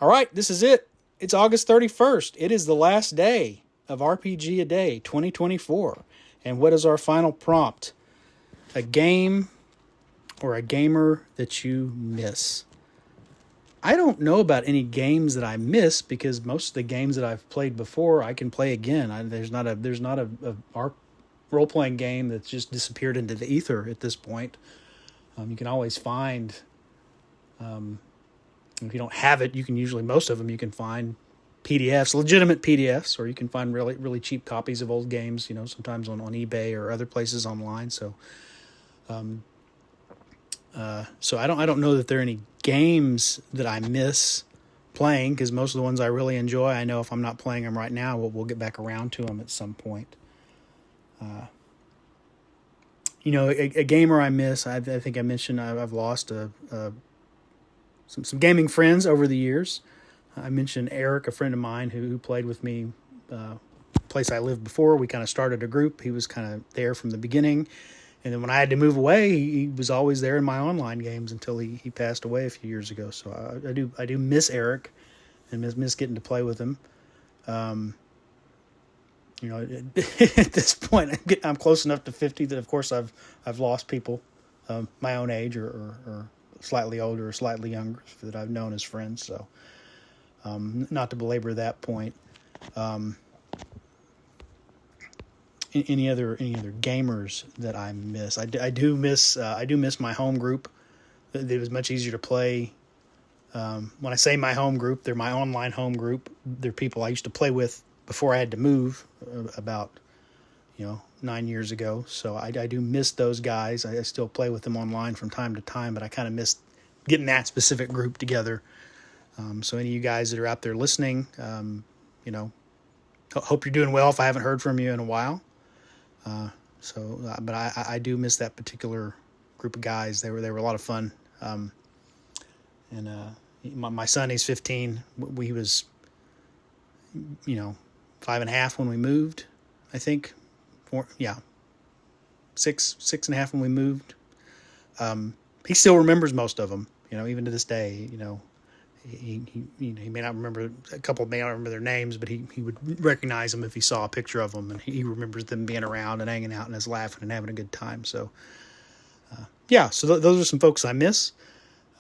All right, this is it. It's August 31st. It is the last day of RPGaDay 2024. And what is our final prompt? A game or a gamer that you miss. I don't know about any games that I miss because most of the games that I've played before I can play again. There's not a role playing game that's just disappeared into the ether at this point. You can always find. If you don't have it, you can usually, most of them, you can find PDFs, legitimate PDFs, or you can find really, really cheap copies of old games, sometimes on eBay or other places online. So, so I don't know that there are any games that I miss playing, because most of the ones I really enjoy, I know if I'm not playing them right now, we'll get back around to them at some point. A gamer I miss, I think I mentioned I've lost some gaming friends over the years. I mentioned Eric, a friend of mine who played with me, place I lived before. We kind of started a group. He was kind of there from the beginning. And then when I had to move away, he was always there in my online games until he passed away a few years ago. So I do miss Eric and miss getting to play with him. At this point, I'm close enough to 50 that, of course, I've lost people my own age or slightly older or slightly younger that I've known as friends. So, not to belabor that point. Any other gamers that I miss? I do miss my home group. It was much easier to play. When I say my home group, they're my online home group. They're people I used to play with before I had to move about 9 years ago. So I do miss those guys. I still play with them online from time to time, but I kind of miss getting that specific group together. So any of you guys that are out there listening, hope you're doing well if I haven't heard from you in a while. But I do miss that particular group of guys. They were a lot of fun. My son, he's 15. He was, 5.5 when we moved, I think. Six and a half when we moved. He still remembers most of them, even to this day. He may not remember, a couple may not remember their names, but he would recognize them if he saw a picture of them, and he remembers them being around and hanging out and us laughing and having a good time. So, so those are some folks I miss.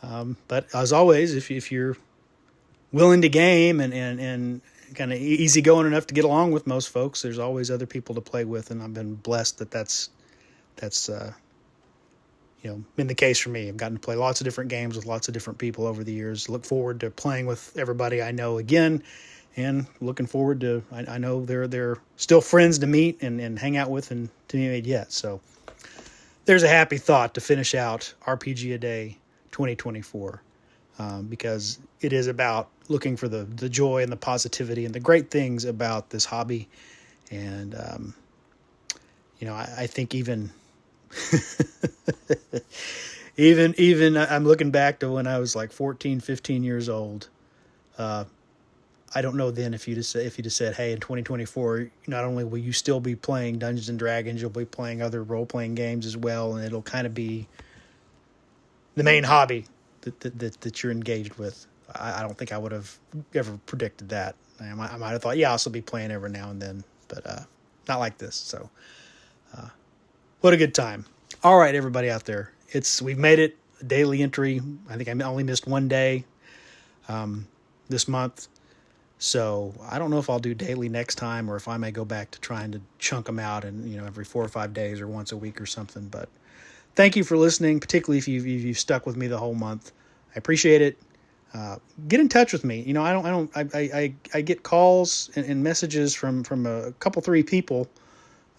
But as always, if you're willing to game and kind of easygoing enough to get along with most folks, there's always other people to play with, and I've been blessed that's been the case for me. I've gotten to play lots of different games with lots of different people over the years. Look forward to playing with everybody I know again, and looking forward to, I know they're still friends to meet and hang out with and to be made yet. So there's a happy thought to finish out RPGaDay 2024, because it is about looking for the joy and the positivity and the great things about this hobby. And, I think even I'm looking back to when I was like 14, 15 years old. I don't know then if you just said, hey, in 2024, not only will you still be playing Dungeons and Dragons, you'll be playing other role-playing games as well, and it'll kind of be the main hobby that you're engaged with. I don't think I would have ever predicted that. I might have thought, I'll still be playing every now and then, but not like this. So, what a good time. All right, everybody out there. We've made it a daily entry. I think I only missed one day this month. So I don't know if I'll do daily next time, or if I may go back to trying to chunk them out and, every 4 or 5 days or once a week or something. But thank you for listening, particularly if you've stuck with me the whole month. I appreciate it. Get in touch with me. I get calls and messages from a couple, 3 people,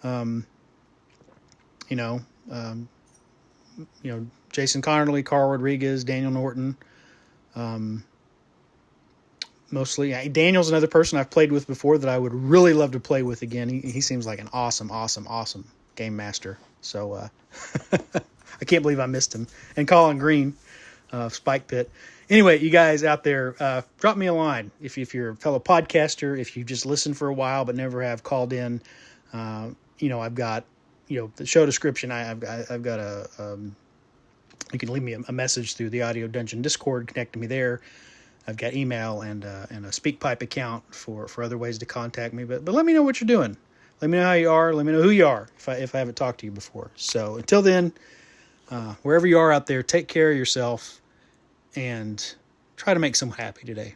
Jason Connerly, Carl Rodriguez, Daniel Norton. Mostly, Daniel's another person I've played with before that I would really love to play with again. He seems like an awesome game master. So I can't believe I missed him. And Colin Green, Spike Pit. Anyway, you guys out there, drop me a line if you're a fellow podcaster. If you just listened for a while but never have called in, I've got the show description. I've got you can leave me a message through the Audio Dungeon Discord, connect to me there. I've got email and a SpeakPipe account for other ways to contact me. But let me know what you're doing. Let me know how you are. Let me know who you are if I haven't talked to you before. So until then, wherever you are out there, take care of yourself and try to make someone happy today.